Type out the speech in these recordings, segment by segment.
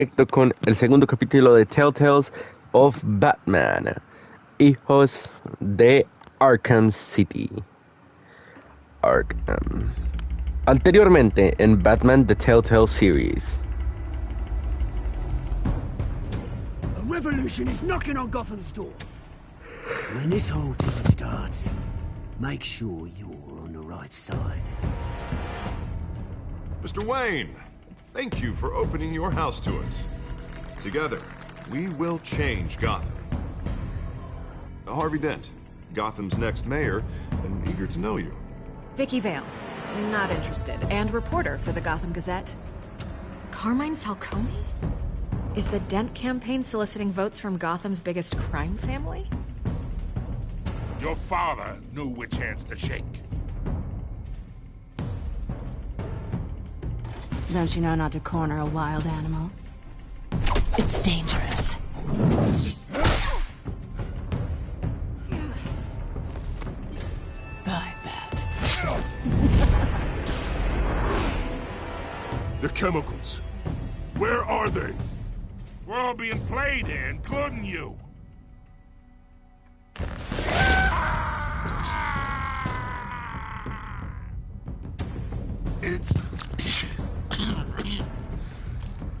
Esto con el segundo capítulo de Telltale of Batman, Hijos de Arkham City. Arkham. Anteriormente en Batman The Telltale series. A revolution is knocking on Gotham's door. When this whole thing starts, make sure you're on the right side. Mr. Wayne, thank you for opening your house to us. Together, we will change Gotham. Harvey Dent, Gotham's next mayor, and eager to know you. Vicky Vale, not interested, and reporter for the Gotham Gazette. Carmine Falcone? Is the Dent campaign soliciting votes from Gotham's biggest crime family? Your father knew which hands to shake. Don't you know not to corner a wild animal? It's dangerous. I bet. The chemicals. Where are they? We're all being played here, including you. It's...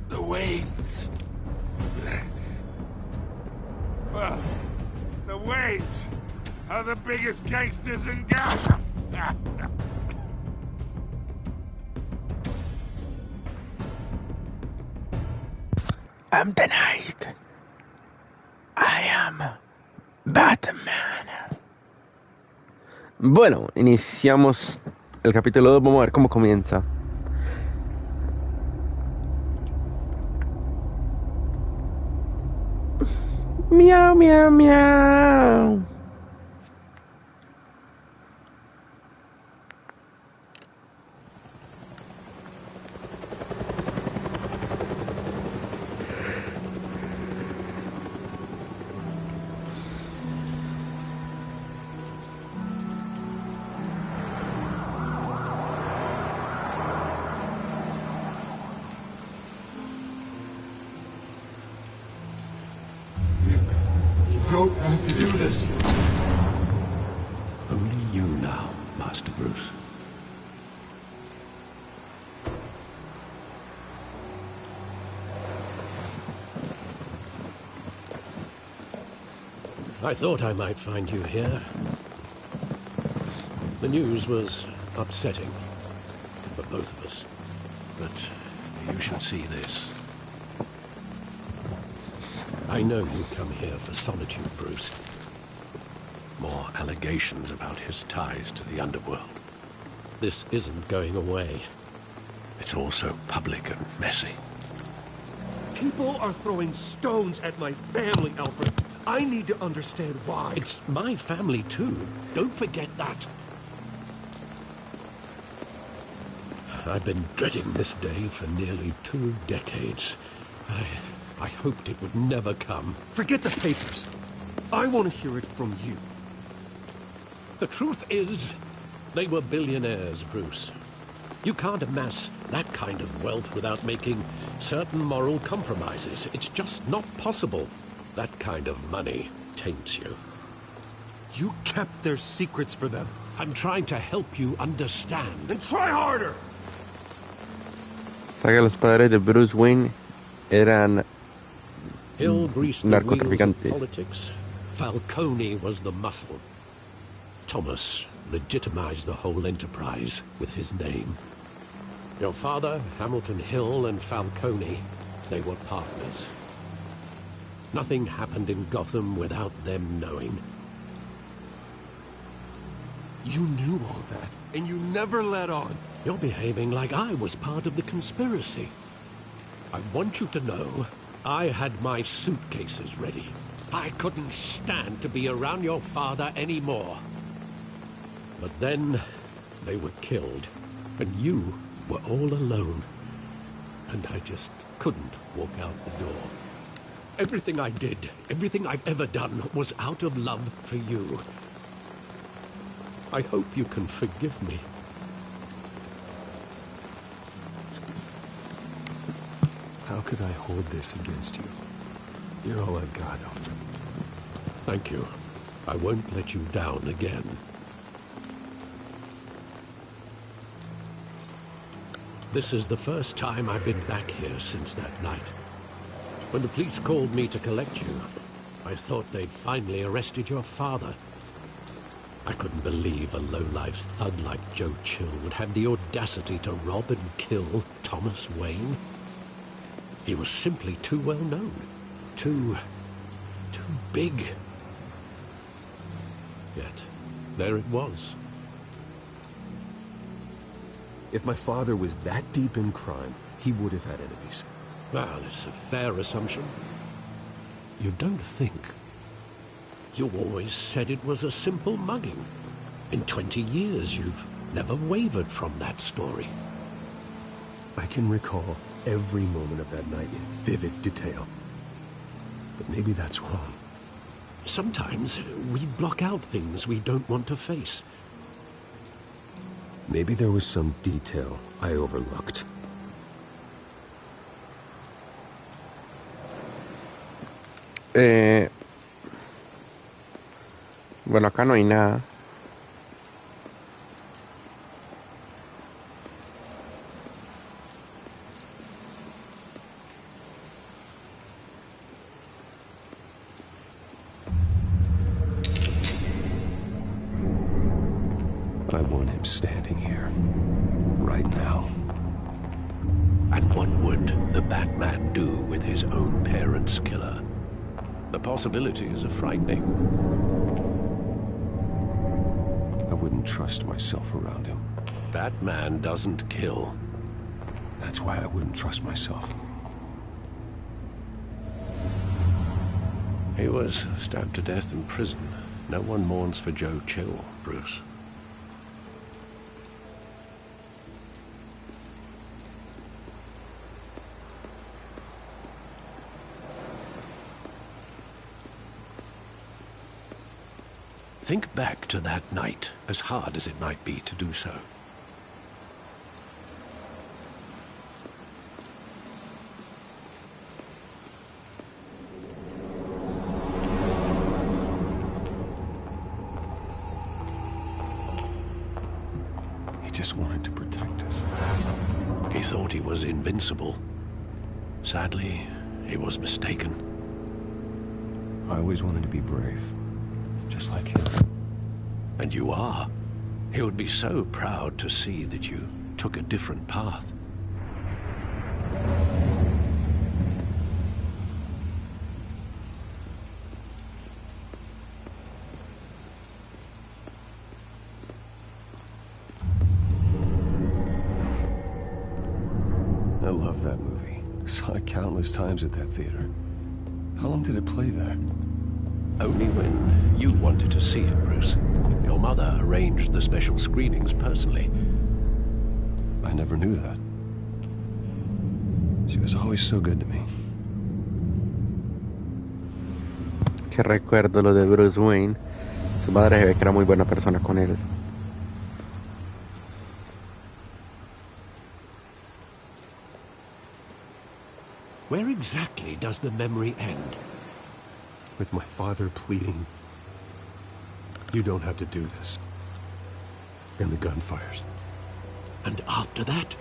the Waynes. Well, the Waynes are the biggest gangsters in Gotham. I'm the Knight. I am Batman. Bueno, iniciamos el capítulo 2. Vamos a ver cómo comienza. Miau, miau, miau. Don't have to do this. Only you now, Master Bruce. I thought I might find you here. The news was upsetting for both of us. But you should see this. I know you come here for solitude, Bruce. More allegations about his ties to the underworld. This isn't going away. It's also public and messy. People are throwing stones at my family, Alfred. I need to understand why. It's my family, too. Don't forget that. I've been dreading this day for nearly 2 decades. I hoped it would never come. Forget the papers. I want to hear it from you. The truth is, they were billionaires, Bruce. You can't amass that kind of wealth without making certain moral compromises. It's just not possible. That kind of money taints you. You kept their secrets for them. I'm trying to help you understand. Then try harder! Sabe que los padres de Bruce Wayne eran Hill greased the wheels of narcotraficantes. politics. Falcone was the muscle. Thomas legitimized the whole enterprise with his name. Your father, Hamilton Hill, and Falcone, they were partners. Nothing happened in Gotham without them knowing. You knew all that, and you never let on. You're behaving like I was part of the conspiracy. I want you to know I had my suitcases ready. I couldn't stand to be around your father anymore. But then they were killed, and you were all alone. And I just couldn't walk out the door. Everything I did, everything I've ever done, was out of love for you. I hope you can forgive me. How could I hold this against you? You're all I've got, Alfred. Thank you. I won't let you down again. This is the first time I've been back here since that night. When the police called me to collect you, I thought they'd finally arrested your father. I couldn't believe a low-life thug like Joe Chill would have the audacity to rob and kill Thomas Wayne. He was simply too well known. Too big. Yet, there it was. If my father was that deep in crime, he would have had enemies. Well, it's a fair assumption. You don't think? You always said it was a simple mugging. In 20 years, you've never wavered from that story. I can recall every moment of that night in vivid detail. But maybe that's wrong. Sometimes we block out things we don't want to face. Maybe there was some detail I overlooked. Bueno, acá no hay nada. I want him standing here, right now. And what would the Batman do with his own parents' killer? The possibilities are frightening. I wouldn't trust myself around him. Batman doesn't kill. That's why I wouldn't trust myself. He was stabbed to death in prison. No one mourns for Joe Chill, Bruce. Think back to that night, as hard as it might be to do so. He just wanted to protect us. He thought he was invincible. Sadly, he was mistaken. I always wanted to be brave. Just like him. And you are. He would be so proud to see that you took a different path. I love that movie. Saw it countless times at that theater. How long did it play there? Only when you wanted to see it, Bruce. Your mother arranged the special screenings personally. I never knew that. She was always so good to me. Que recuerdo lo de Bruce Wayne. Su madre se ve que era muy buena persona con él. Where exactly does the memory end? With my father pleading, "You don't have to do this." And the gunfires. And after that?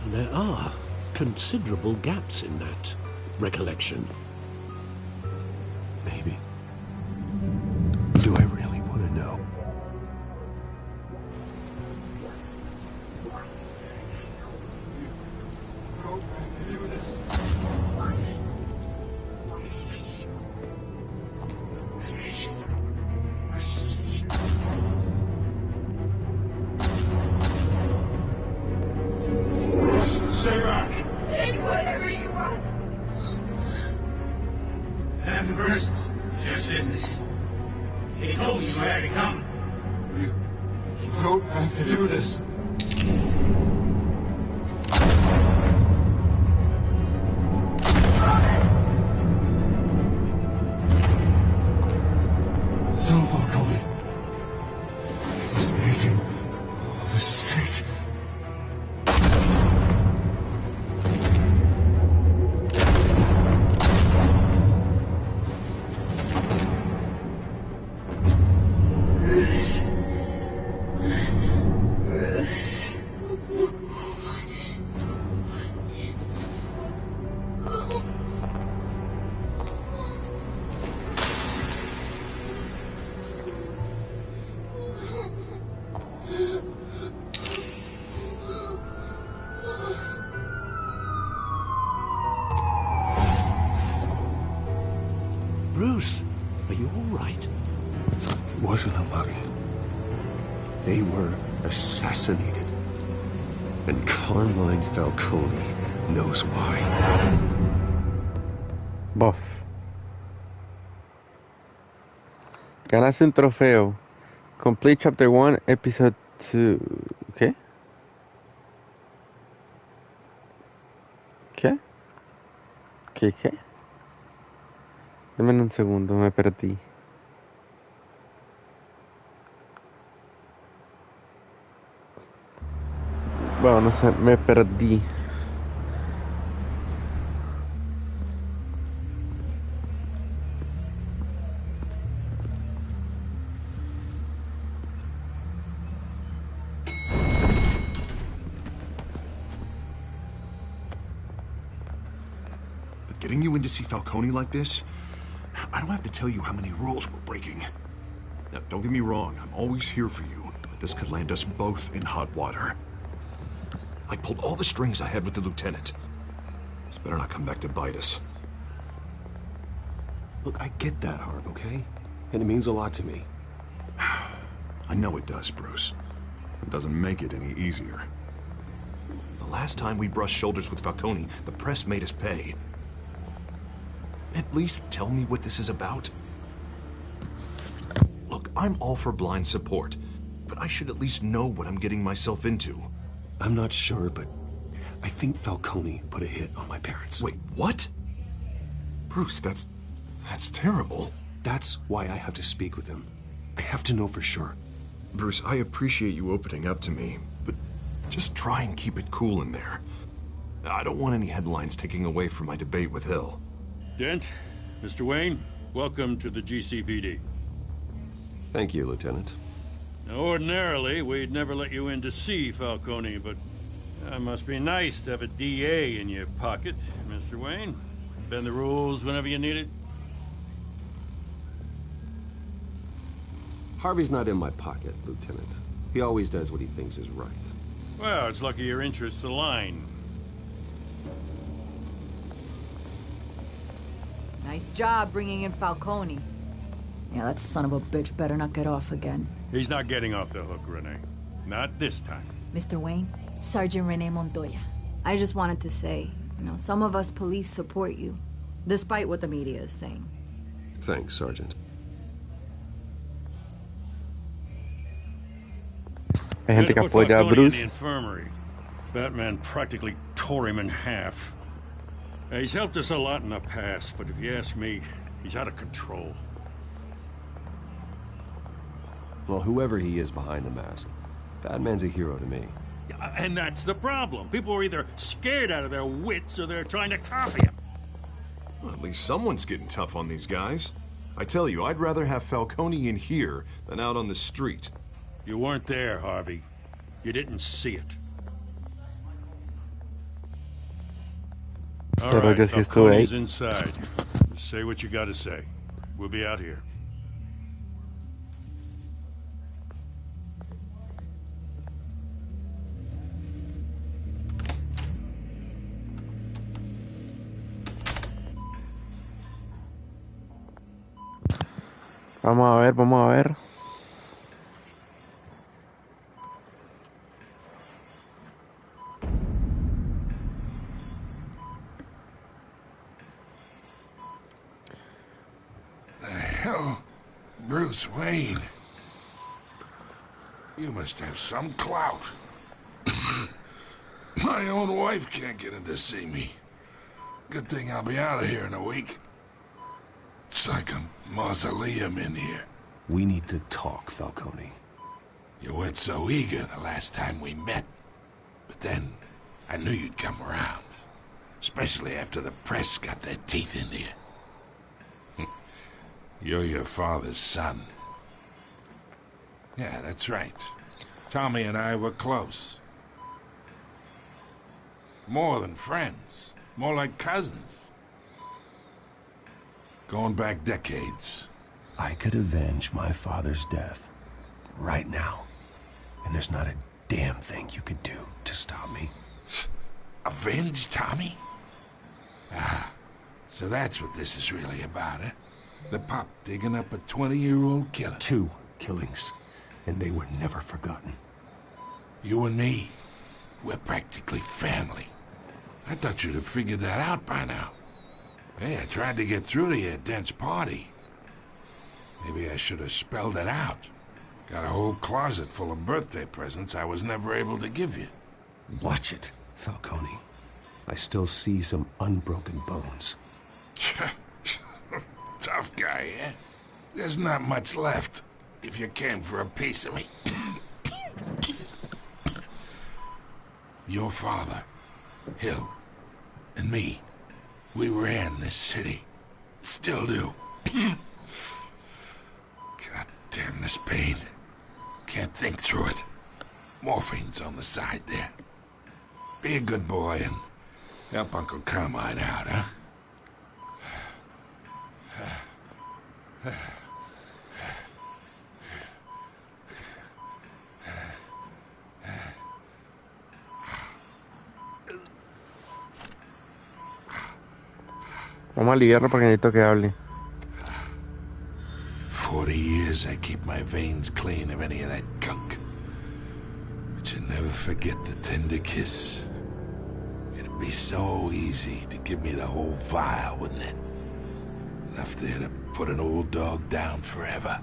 There are considerable gaps in that recollection. Maybe. Do I really want to know? Stay back! Take whatever you want. Nothing personal, just business. He told you had to come. You don't have to do this. Don't follow me. He's making a mistake. Bruce, are you all right? It wasn't a mugging. They were assassinated. And Carmine Falcone knows why. Buff. Ganaste un trofeo. Complete Chapter 1, Episode 2. ¿Qué? ¿Qué? ¿Qué? Dame un segundo, me perdí. Bueno, no sé, me perdí. But getting you in to see Falcone like this, I don't have to tell you how many rules we're breaking. Now, don't get me wrong, I'm always here for you, but this could land us both in hot water. I pulled all the strings I had with the lieutenant. This better not come back to bite us. Look, I get that, Harv, okay? And it means a lot to me. I know it does, Bruce. It doesn't make it any easier. The last time we brushed shoulders with Falcone, the press made us pay. At least tell me what this is about. Look, I'm all for blind support, but I should at least know what I'm getting myself into. I'm not sure, but I think Falcone put a hit on my parents. Wait, what? Bruce, that's terrible. That's why I have to speak with him. I have to know for sure. Bruce, I appreciate you opening up to me, but just try and keep it cool in there. I don't want any headlines taking away from my debate with Hill. Dent, Mr. Wayne, welcome to the GCPD. Thank you, Lieutenant. Now, ordinarily, we'd never let you in to see Falcone, but it must be nice to have a DA in your pocket, Mr. Wayne. Bend the rules whenever you need it. Harvey's not in my pocket, Lieutenant. He always does what he thinks is right. Well, it's lucky your interests align. Nice job bringing in Falcone. Yeah, that son of a bitch better not get off again. He's not getting off the hook, Renee. Not this time. Mr. Wayne, Sergeant Renee Montoya. I just wanted to say, some of us police support you, despite what the media is saying. Thanks, Sergeant. Hay gente que Put apoya a Falcone in Bruce. the infirmary. Batman practically tore him in half. He's helped us a lot in the past, but if you ask me, he's out of control. Well, whoever he is behind the mask, Batman's a hero to me. Yeah, and that's the problem. People are either scared out of their wits or they're trying to copy him. Well, at least someone's getting tough on these guys. I tell you, I'd rather have Falcone in here than out on the street. You weren't there, Harvey. You didn't see it. All Pero right, yo sí estuve ahí. Falcone's inside. Just say what you gotta say. We'll be out here. Vamos a ver. The hell? Bruce Wayne. You must have some clout. My own wife can't get in to see me. Good thing I'll be out of here in a week. It's like a mausoleum in here. We need to talk, Falcone. You weren't so eager the last time we met. But then, I knew you'd come around. Especially after the press got their teeth into you. You're your father's son. Yeah, that's right. Tommy and I were close. More than friends. More like cousins. Going back decades. I could avenge my father's death right now. And there's not a damn thing you could do to stop me. Avenge Tommy? Ah, so that's what this is really about, eh? The pop digging up a 20-year-old killer. 2 killings, and they were never forgotten. You and me, we're practically family. I thought you'd have figured that out by now. Hey, I tried to get through to you at Dent's party. Maybe I should have spelled it out. Got a whole closet full of birthday presents I was never able to give you. Watch it, Falcone. I still see some unbroken bones. Tough guy, eh? There's not much left, if you came for a piece of me. Your father, Hill, and me, we ran this city. Still do. God damn this pain. Can't think through it. Morphine's on the side there. Be a good boy and help Uncle Carmine out, huh? Vamos a ligarlo para que necesito que hable. 40 years I keep my veins clean of any of that gunk. But you never forget the tender kiss. It'd be so easy to give me the whole vial, wouldn't it? Enough there to put an old dog down forever.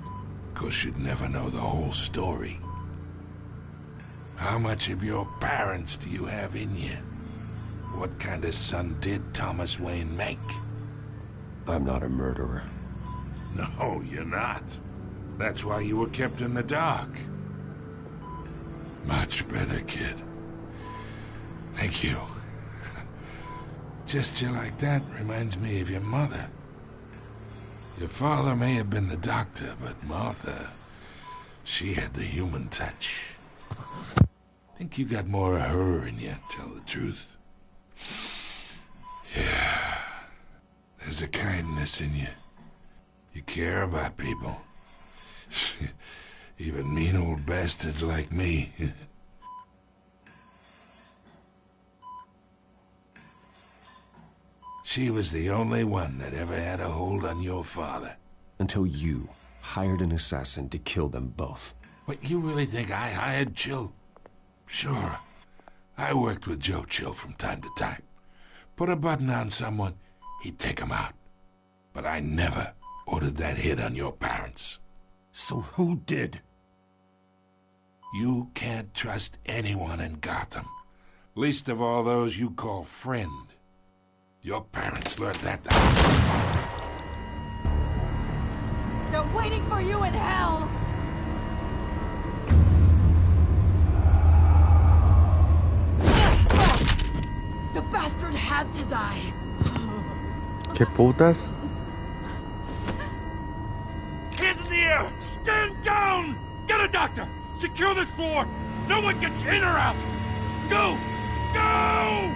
Of course, you'd never know the whole story. How much of your parents do you have in you? What kind of son did Thomas Wayne make? I'm not a murderer. No, you're not. That's why you were kept in the dark. Much better, kid. Thank you. Gesture like that reminds me of your mother. Your father may have been the doctor, but Martha, she had the human touch. Think you got more of her in you, tell the truth. Yeah. There's a kindness in you. You care about people. Even mean old bastards like me. She was the only one that ever had a hold on your father. Until you hired an assassin to kill them both. What, you really think I hired Chill? Sure. I worked with Joe Chill from time to time. Put a button on someone, he'd take him out. But I never ordered that hit on your parents. So who did? You can't trust anyone in Gotham. Least of all those you call friend. Your parents learned that. They're waiting for you in hell! The bastard had to die. ¿Qué putas? Hands in the air! Stand down! Get a doctor! Secure this floor! No one gets in or out! Go! Go!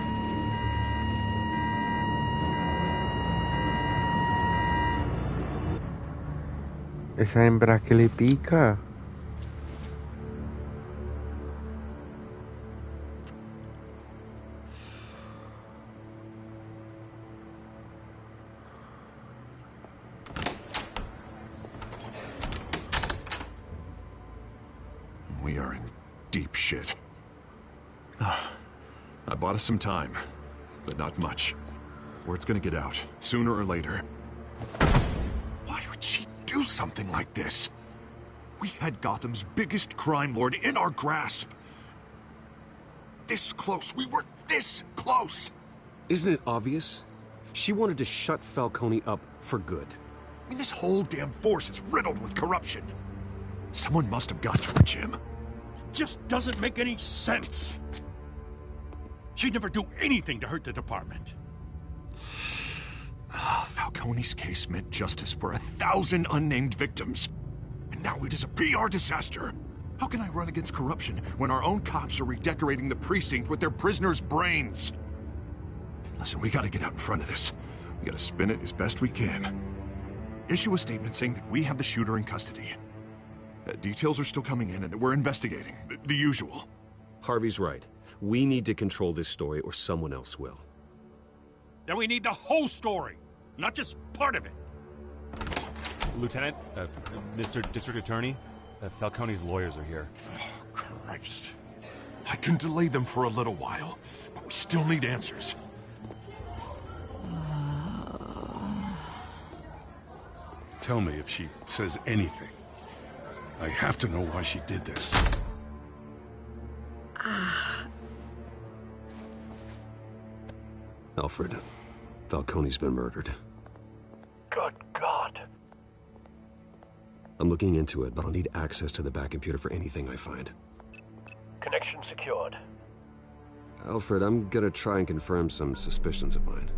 Esa hembra que le pica. We are in deep shit. I bought us some time, but not much. Word's gonna get out, sooner or later. Why would she do something like this? We had Gotham's biggest crime lord in our grasp. This close, we were this close! Isn't it obvious? She wanted to shut Falcone up for good. I mean, this whole damn force is riddled with corruption. Someone must have got to her, Jim. It just doesn't make any sense. She'd never do anything to hurt the department. Falcone's case meant justice for 1,000 unnamed victims. And now it is a PR disaster. How can I run against corruption when our own cops are redecorating the precinct with their prisoners' brains? Listen, we gotta get out in front of this. We gotta spin it as best we can. Issue a statement saying that we have the shooter in custody. Details are still coming in and that we're investigating. The usual. Harvey's right. We need to control this story or someone else will. Then we need the whole story, not just part of it. Lieutenant, Mr. District Attorney, Falcone's lawyers are here. Oh, Christ. I can delay them for a little while, but we still need answers. Tell me if she says anything. I have to know why she did this. Alfred, Falcone's been murdered. Good God. I'm looking into it, but I'll need access to the back computer for anything I find. Connection secured. Alfred, I'm gonna try and confirm some suspicions of mine.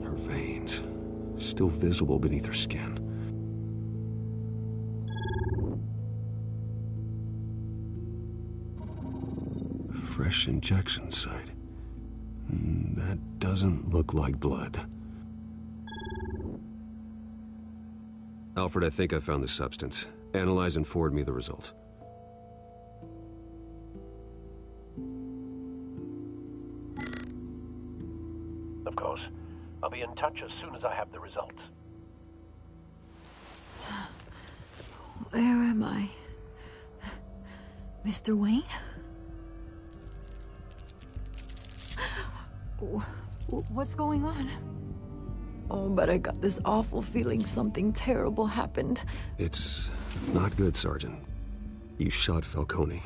Her veins, still visible beneath her skin. Fresh injection site. That doesn't look like blood. Alfred, I think I found the substance. Analyze and forward me the result. Of course. I'll be in touch as soon as I have the results. Where am I? Mr. Wayne? What's going on? Oh, but I got this awful feeling something terrible happened. It's not good, Sergeant. You shot Falcone.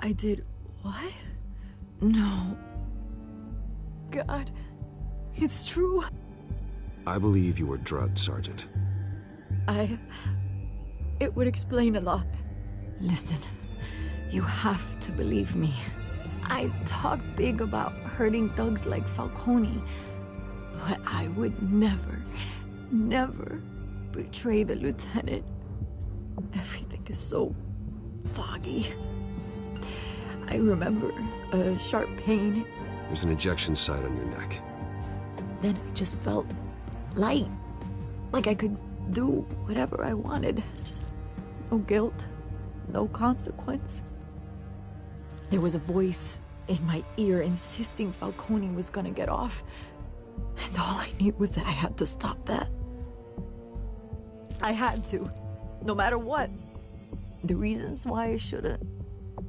I did what? No. God, it's true. I believe you were drugged, Sergeant. It would explain a lot. Listen, you have to believe me. I talk big about hurting thugs like Falcone, but I would never, never betray the lieutenant. Everything is so foggy. I remember a sharp pain. There's an injection site on your neck. Then I just felt light, like I could do whatever I wanted. No guilt, no consequence. There was a voice in my ear insisting Falcone was gonna get off. And all I knew was that I had to stop that. I had to, no matter what. The reasons why I shouldn't,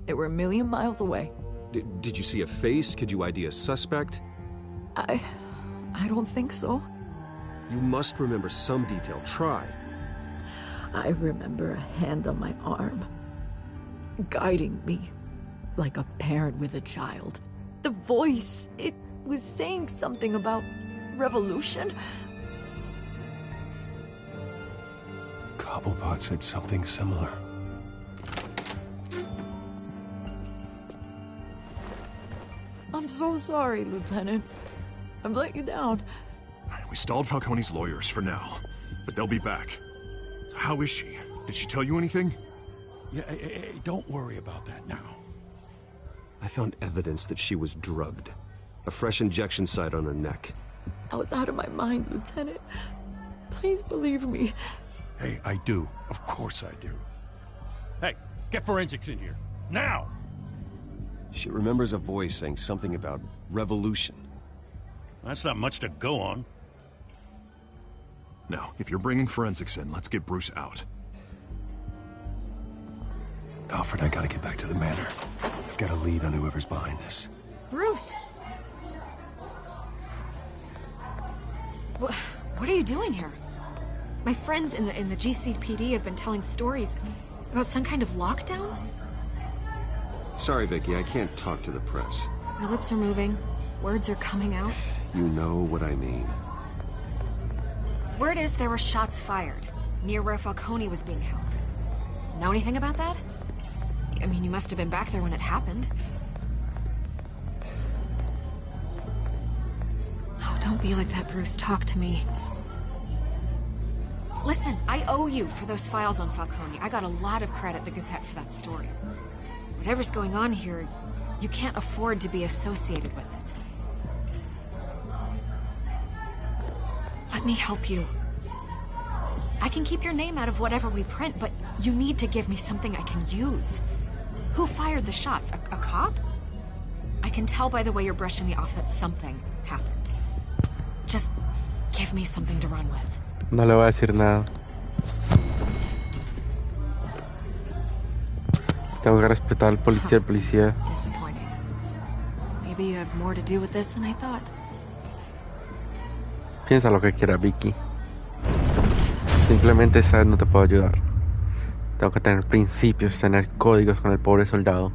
they were a million miles away. Did you see a face? Could you ID a suspect? I don't think so. You must remember some detail. Try. I remember a hand on my arm, guiding me like a parent with a child. The voice, it was saying something about revolution. Cobblepot said something similar. I'm so sorry, Lieutenant. I've let you down. We stalled Falcone's lawyers for now, but they'll be back. So how is she? Did she tell you anything? Yeah, hey, don't worry about that now. I found evidence that she was drugged. A fresh injection site on her neck. I was out of my mind, Lieutenant. Please believe me. Hey, I do. Of course I do. Hey, get forensics in here. Now! She remembers a voice saying something about revolution. That's not much to go on. Now, if you're bringing forensics in, let's get Bruce out. Alfred, I gotta get back to the manor. I've got a lead on whoever's behind this. Bruce! What are you doing here? My friends in the GCPD have been telling stories about some kind of lockdown? Sorry, Vicky, I can't talk to the press. My lips are moving. Words are coming out. You know what I mean. Word is there were shots fired near where Falcone was being held. Know anything about that? I mean, you must have been back there when it happened. Oh, don't be like that, Bruce. Talk to me. Listen, I owe you for those files on Falcone. I got a lot of credit at the Gazette for that story. Whatever's going on here, you can't afford to be associated with it. Let me help you. I can keep your name out of whatever we print, but You need to give me something I can use. Who fired the shots? A cop? I can tell by the way you're brushing me off that something happened. Just give me something to run with. No le voy a decir nada. Tengo que respetar al policía. Disappointing. Maybe you have more to do with this than I thought. Piensa lo que quiera, Vicky. Simplemente esa vez no te puedo ayudar. Tengo que tener principios, tener códigos con el pobre soldado.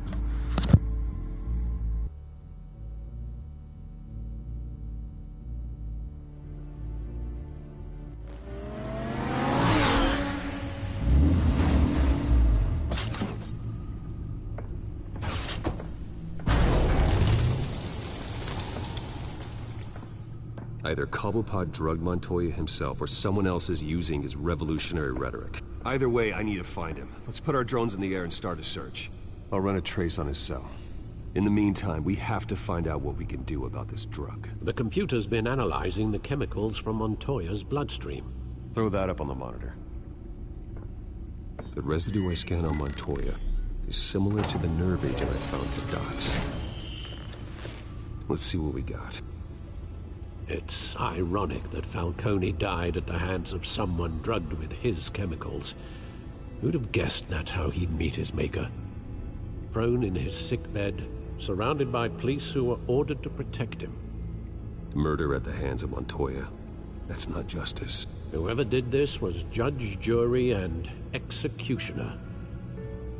Either Cobblepot drugged Montoya himself, or someone else is using his revolutionary rhetoric. Either way, I need to find him. Let's put our drones in the air and start a search. I'll run a trace on his cell. In the meantime, we have to find out what we can do about this drug. The computer's been analyzing the chemicals from Montoya's bloodstream. Throw that up on the monitor. The residue I scan on Montoya is similar to the nerve agent I found at the docks. Let's see what we got. It's ironic that Falcone died at the hands of someone drugged with his chemicals. Who'd have guessed that's how he'd meet his maker? Prone in his sickbed, surrounded by police who were ordered to protect him. Murder at the hands of Montoya. That's not justice. Whoever did this was judge, jury, and executioner.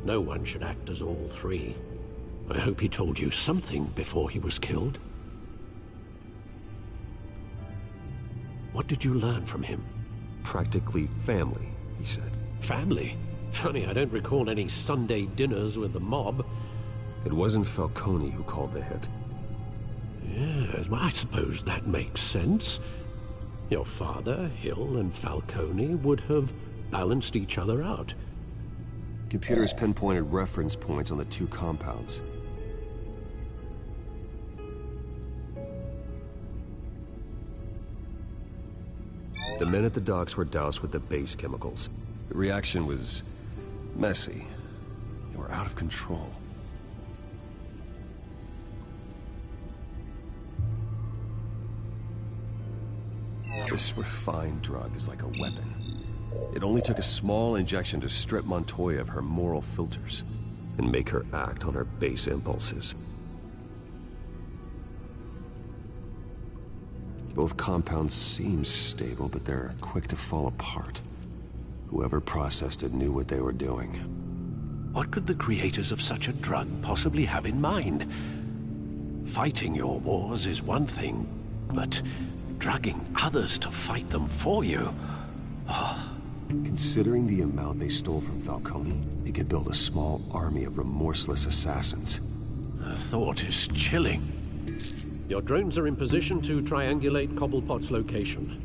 No one should act as all three. I hope he told you something before he was killed. What did you learn from him? Practically family, he said. Family? Funny, I don't recall any Sunday dinners with the mob. It wasn't Falcone who called the hit. Yes, well, I suppose that makes sense. Your father, Hill, and Falcone would have balanced each other out. Computers pinpointed reference points on the two compounds. The men at the docks were doused with the base chemicals. The reaction was messy. They were out of control. This refined drug is like a weapon. It only took a small injection to strip Montoya of her moral filters and make her act on her base impulses. Both compounds seem stable, but they're quick to fall apart. Whoever processed it knew what they were doing. What could the creators of such a drug possibly have in mind? Fighting your wars is one thing, but drugging others to fight them for you? Oh. Considering the amount they stole from Falcone, they could build a small army of remorseless assassins. The thought is chilling. Your drones are in position to triangulate Cobblepot's location.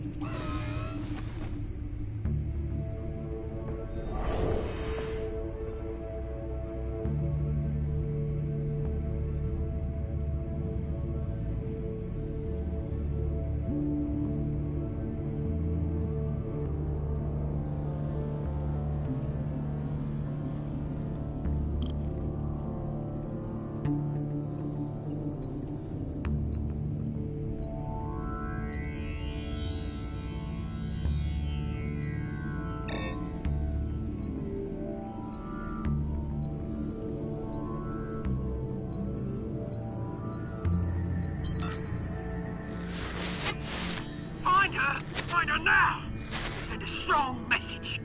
Find her now! Send a strong message!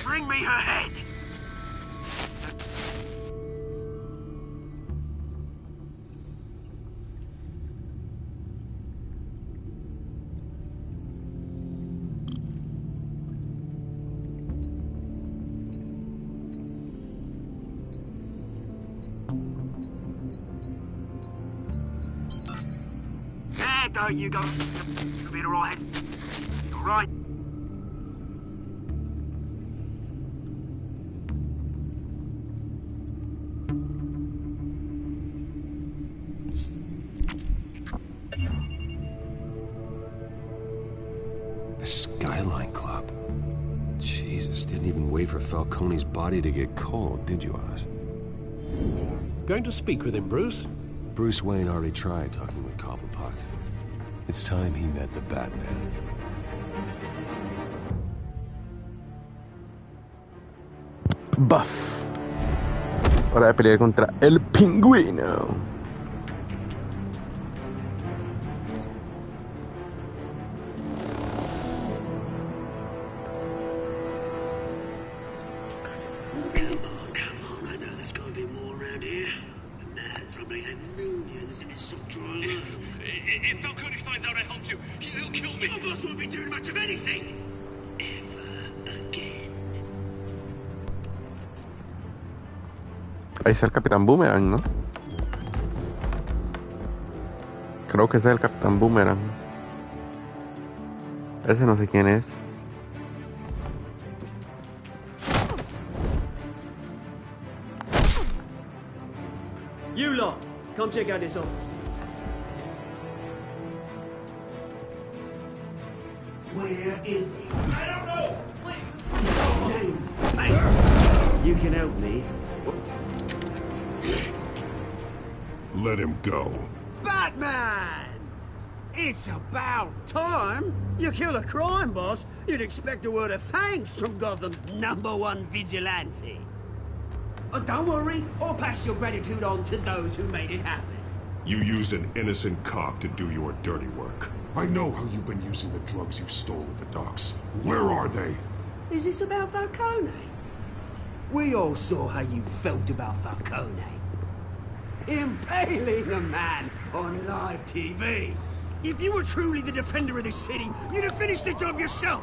Bring me her head! Yeah, don't you go. Be alright. Alright. The Skyline Club. Jesus, didn't even wait for Falcone's body to get cold, did you, Oz? Going to speak with him, Bruce? Bruce Wayne already tried talking with Cobblepot. It's time he met the Batman. Buff. Hora de pelear contra el pingüino. Come on, I know there's gotta be more around here. The man probably had millions in his sock drawer alone. If Falcone finds out I helped you, he'll kill me. Your boss won't be doing much of anything. Ever again. Ahí está el Capitán Boomerang, ¿no? Creo que ese es el Capitán Boomerang. Ese no sé quién es. You lot, come check out this office. Where is he? I don't know! Please! James, hey! You can help me. Let him go. Batman! It's about time. You kill a crime boss, you'd expect a word of thanks from Gotham's #1 vigilante. Oh, don't worry, I'll pass your gratitude on to those who made it happen. You used an innocent cop to do your dirty work. I know how you've been using the drugs you stole at the docks. Where are they? Is this about Falcone? We all saw how you felt about Falcone. Impaling a man on live TV. If you were truly the defender of this city, you'd have finished the job yourself.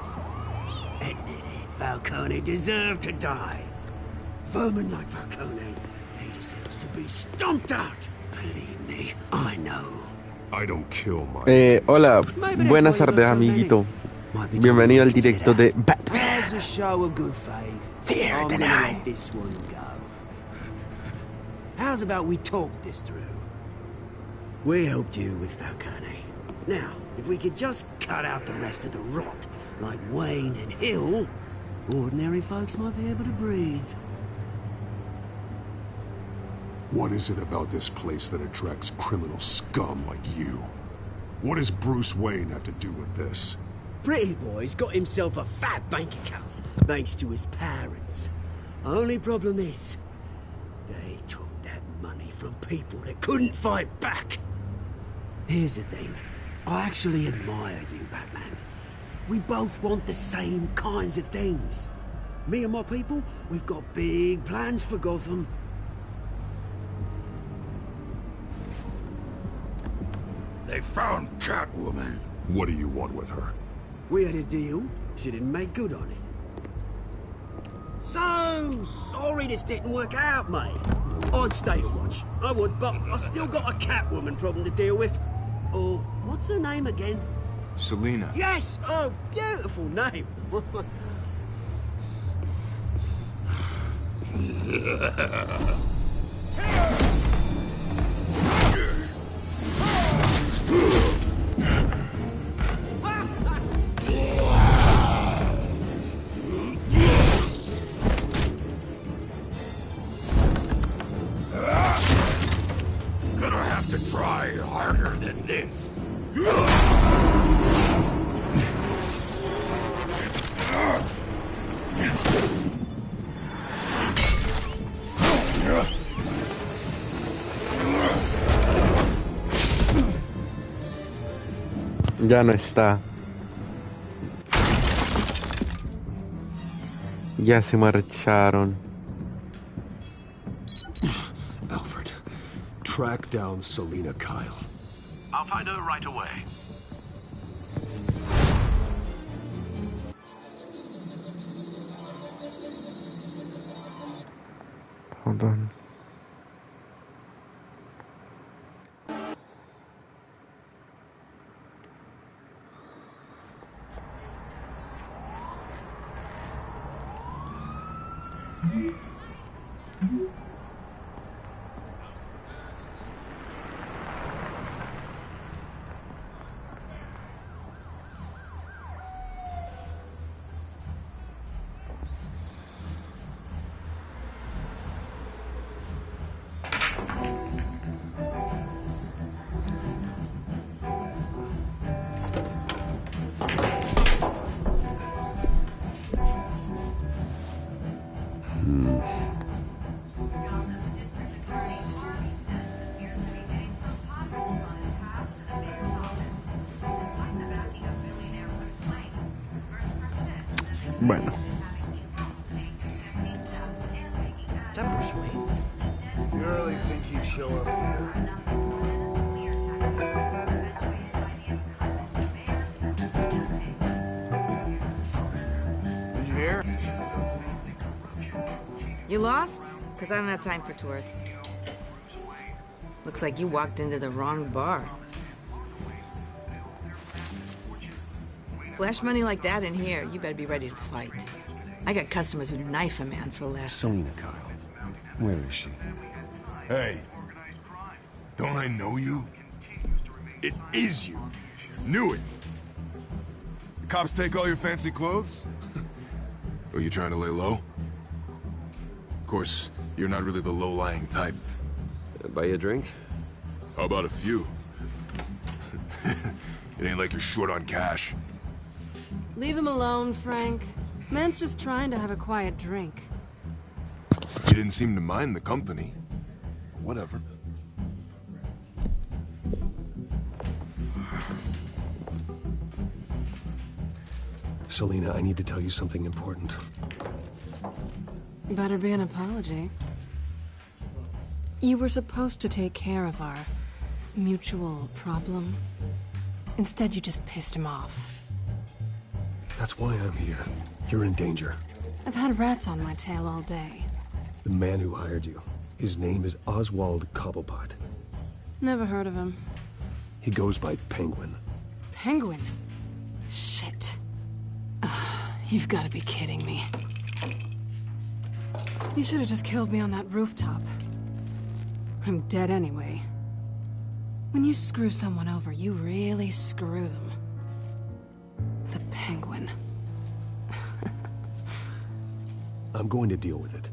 Admit it, Falcone deserved to die. Vermin like Falcone, they deserve to be stomped out. Believe me, I know. I don't kill my... Hola, buenas tardes, amiguito. Bienvenido al directo de Batman. As a show of good faith, Fear I'm the gonna night. let this one go. How's about we talk this through? We helped you with Falcone. Now, if we could just cut out the rest of the rot, like Wayne and Hill, ordinary folks might be able to breathe. What is it about this place that attracts criminal scum like you? What does Bruce Wayne have to do with this? Pretty boy's got himself a fat bank account, thanks to his parents. Only problem is, they took that money from people that couldn't fight back. Here's the thing, I actually admire you, Batman. We both want the same kinds of things. Me and my people, we've got big plans for Gotham. They found Catwoman. What do you want with her? We had a deal. She didn't make good on it. So sorry this didn't work out, mate. I'd stay to watch. I would, but I still got a Catwoman problem to deal with. Oh, what's her name again? Selina. Yes! Oh, beautiful name. Gonna have to try harder than this. Ya no está. Ya se marcharon. Alfred, track down Selina Kyle. I'll find her right away. Hold on. Bueno. Is that Bruce Wayne? You really think he'd show up here? Did you hear? You lost? Because I don't have time for tourists. Looks like you walked into the wrong bar. Flash money like that in here, you better be ready to fight. I got customers who knife a man for less. Selina Kyle. Where is she? Hey. Don't I know you? It is you. Knew it. The cops take all your fancy clothes? Are you trying to lay low? Of course, you're not really the low-lying type. Buy you a drink? How about a few? It ain't like you're short on cash. Leave him alone, Frank. Man's just trying to have a quiet drink. You didn't seem to mind the company. Whatever. Selina, I need to tell you something important. Better be an apology. You were supposed to take care of our mutual problem. Instead, you just pissed him off. That's why I'm here. You're in danger. I've had rats on my tail all day. The man who hired you, his name is Oswald Cobblepot. Never heard of him. He goes by Penguin. Penguin? Shit. Ugh, you've got to be kidding me. You should have just killed me on that rooftop. I'm dead anyway. When you screw someone over, you really screw them. The Penguin. I'm going to deal with it.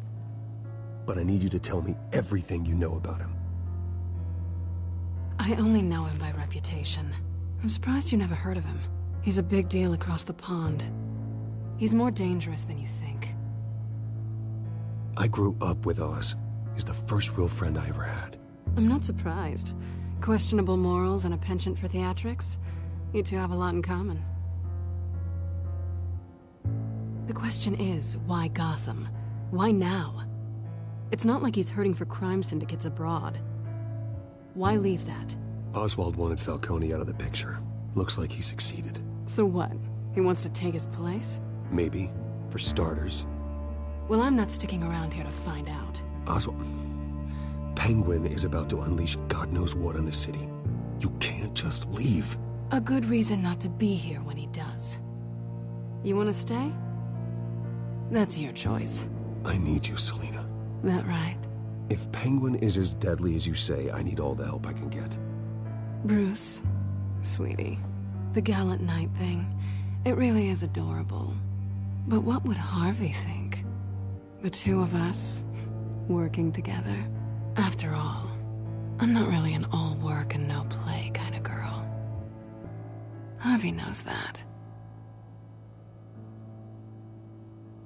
But I need you to tell me everything you know about him. I only know him by reputation. I'm surprised you never heard of him. He's a big deal across the pond. He's more dangerous than you think. I grew up with Oz. He's the first real friend I ever had. I'm not surprised. Questionable morals and a penchant for theatrics. You two have a lot in common. The question is, why Gotham? Why now? It's not like he's hurting for crime syndicates abroad. Why leave that? Oswald wanted Falcone out of the picture. Looks like he succeeded. So what? He wants to take his place? Maybe. For starters. Well, I'm not sticking around here to find out. Oswald... Penguin is about to unleash God knows what on the city. You can't just leave. A good reason not to be here when he does. You want to stay? That's your choice. I need you, Selina. That right? If Penguin is as deadly as you say, I need all the help I can get. Bruce, sweetie, the gallant knight thing, it really is adorable. But what would Harvey think? The two of us, working together. After all, I'm not really an all work and no play kind of girl. Harvey knows that.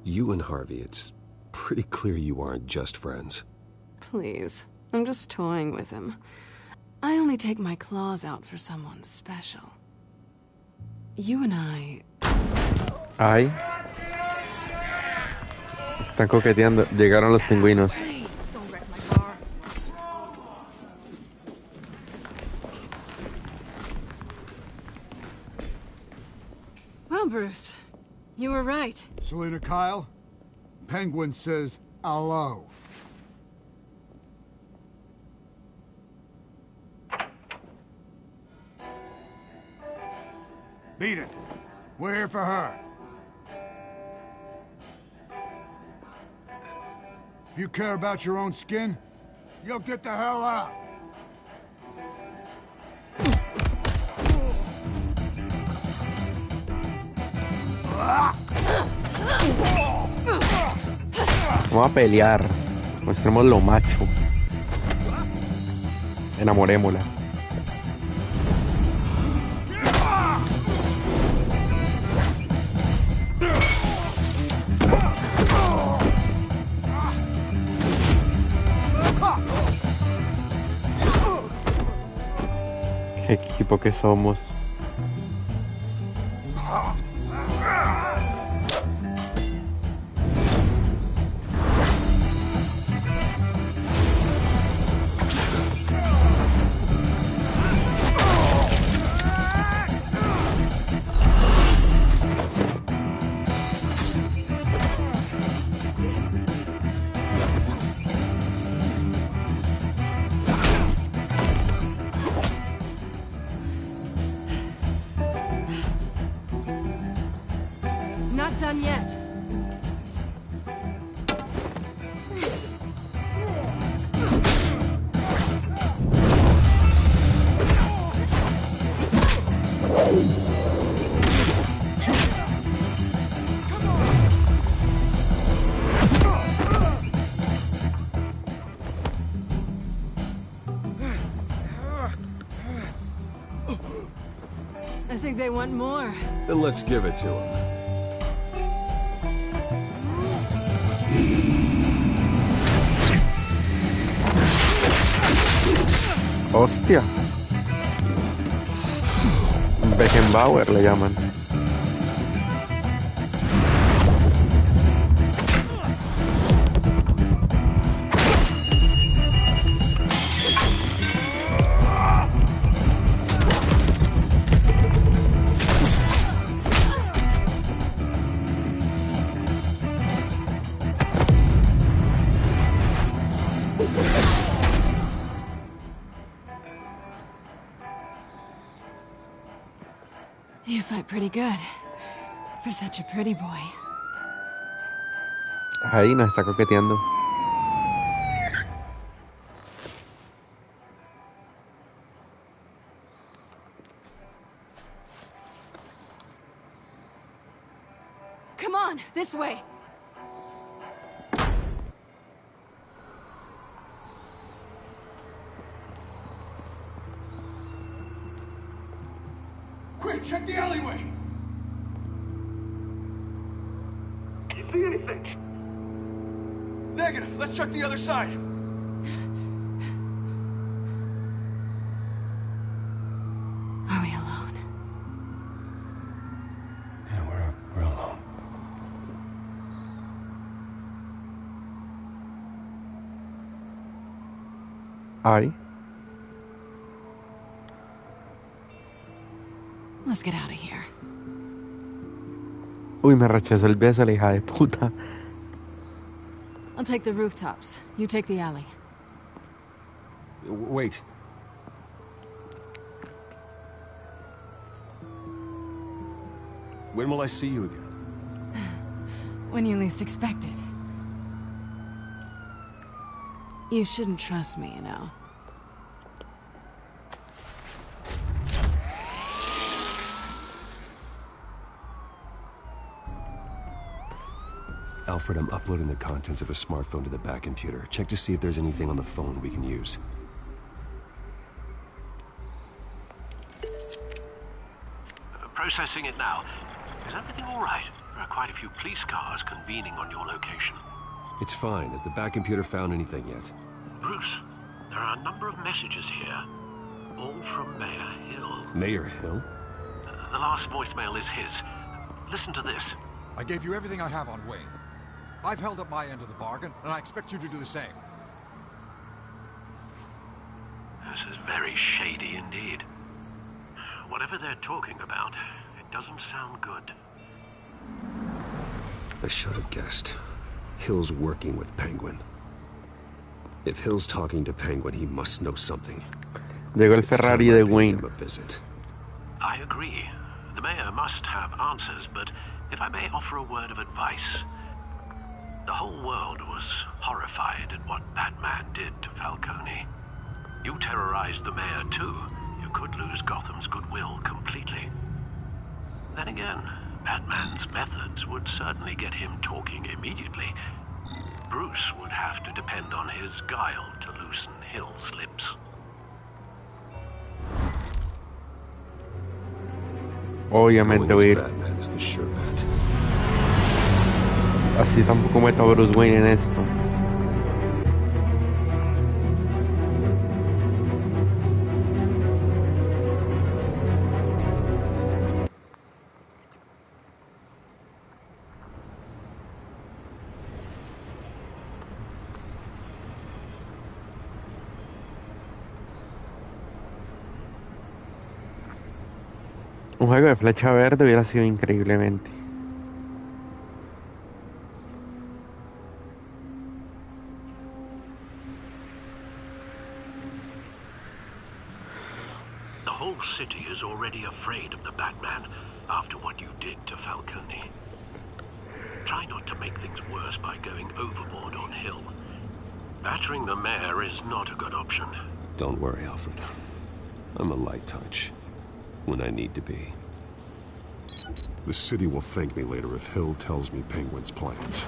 You and Harvey, it's pretty clear you aren't just friends. Please, I'm just toying with him. I only take my claws out for someone special. You and I... Ay. Están coqueteando. Llegaron los pingüinos. Well, Bruce, you were right. Selina Kyle, Penguin says hello. Beat it. We're here for her. If you care about your own skin, you'll get the hell out. Vamos a pelear. Mostremos lo macho. Enamorémosla. Qué equipo que somos. Not done yet. I think they want more. Then let's give it to them. Hostia. Beckenbauer le llaman. You fight pretty good. For such a pretty boy. Ahí nos está coqueteando. Come on, this way. Quick, check the alleyway! You see anything? Negative. Let's check the other side. Are we alone? Yeah, we're alone. Ay. Let's get out of here. Uy, me rechazó el beso, la hija de puta. I'll take the rooftops. You take the alley. Wait. When will I see you again? When you least expect it. You shouldn't trust me, you know. Alfred, I'm uploading the contents of a smartphone to the back computer. Check to see if there's anything on the phone we can use. Processing it now. Is everything all right? There are quite a few police cars convening on your location. It's fine. Has the back computer found anything yet? Bruce, there are a number of messages here. All from Mayor Hill. Mayor Hill? The last voicemail is his. Listen to this. I gave you everything I have on Wayne. I've held up my end of the bargain, and I expect you to do the same. This is very shady indeed. Whatever they're talking about, it doesn't sound good. I should have guessed. Hill's working with Penguin. If Hill's talking to Penguin, he must know something. Llegó el Ferrari de Wayne. I agree. The mayor must have answers, but if I may offer a word of advice, The whole world was horrified at what Batman did to Falcone. You terrorized the mayor too. You could lose Gotham's goodwill completely. Then again, Batman's methods would certainly get him talking immediately. Bruce would have to depend on his guile to loosen Hill's lips. Obviamente voy a ir. Batman is the sure bet. Así tampoco meto a Bruce Wayne en esto. Un juego de flecha verde hubiera sido increíblemente. The whole city is already afraid of the Batman after what you did to Falcone. Try not to make things worse by going overboard on Hill. Battering the mayor is not a good option. Don't worry, Alfred. I'm a light touch. When I need to be. The city will thank me later if Hill tells me Penguin's plans.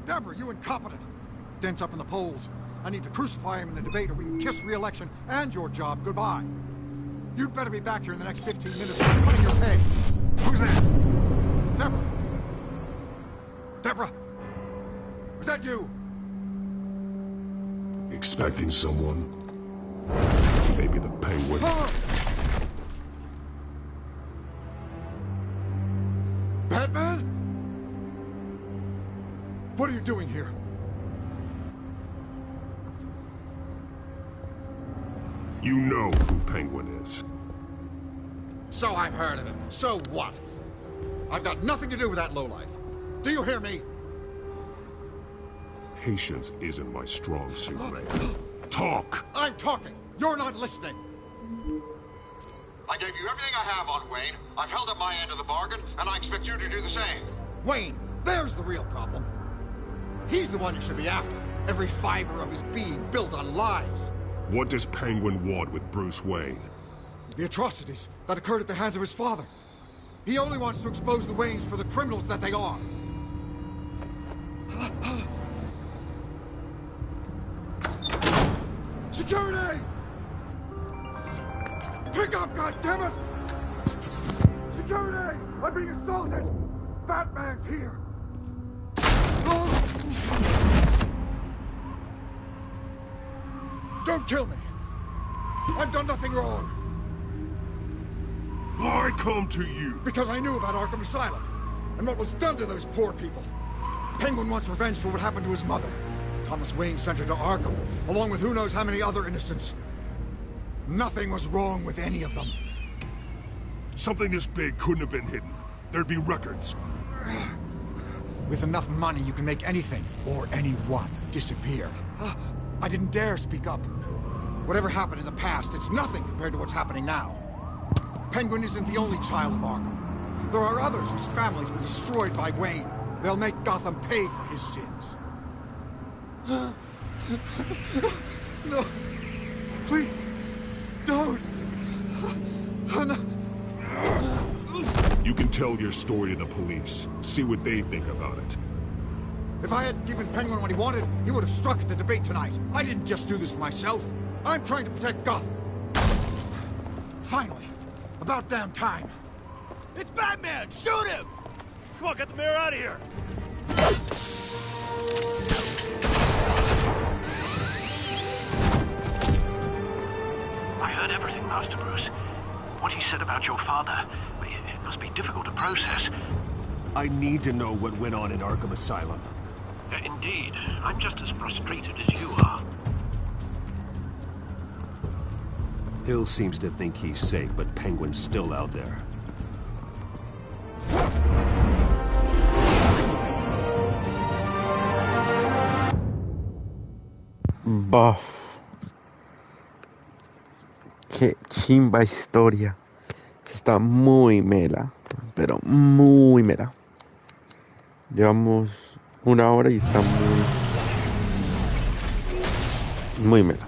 Deborah, you incompetent! Dent's up in the polls. I need to crucify him in the debate or we can kiss re-election and your job goodbye. You'd better be back here in the next 15 minutes or cutting your pay. Who's that? Deborah? Deborah? Was that you? Expecting someone? Maybe the Penguin. Batman? What are you doing here? You know who Penguin is. So I've heard of him. So what? I've got nothing to do with that lowlife. Do you hear me? Patience isn't my strong suit, Ray. Talk! I'm talking. You're not listening. I gave you everything I have on Wayne. I've held up my end of the bargain, and I expect you to do the same. Wayne, there's the real problem. He's the one you should be after. Every fiber of his being built on lies. What does Penguin want with Bruce Wayne? The atrocities that occurred at the hands of his father. He only wants to expose the Waynes for the criminals that they are. Security! Pick up, goddammit! Security! I'm being assaulted! Batman's here! Don't kill me! I've done nothing wrong! I come to you! Because I knew about Arkham Asylum, and what was done to those poor people. Penguin wants revenge for what happened to his mother. Thomas Wayne sent her to Arkham, along with who knows how many other innocents. Nothing was wrong with any of them. Something this big couldn't have been hidden. There'd be records. With enough money, you can make anything, or anyone, disappear. I didn't dare speak up. Whatever happened in the past, it's nothing compared to what's happening now. Penguin isn't the only child of Arkham. There are others whose families were destroyed by Wayne. They'll make Gotham pay for his sins. No. Please. Don't. No. You can tell your story to the police. See what they think about it. If I hadn't given Penguin what he wanted, he would have struck at the debate tonight. I didn't just do this for myself. I'm trying to protect Gotham. Finally. About damn time. It's Batman! Shoot him! Come on, get the mayor out of here! I heard everything, Master Bruce. What he said about your father, it must be difficult to process. I need to know what went on in Arkham Asylum. Indeed. I'm just as frustrated as you are. Hill seems to think he's safe, but Penguin's still out there. Buff. Qué chimba historia. Está muy mela, pero muy mela. Llevamos 1 hora y está muy mela.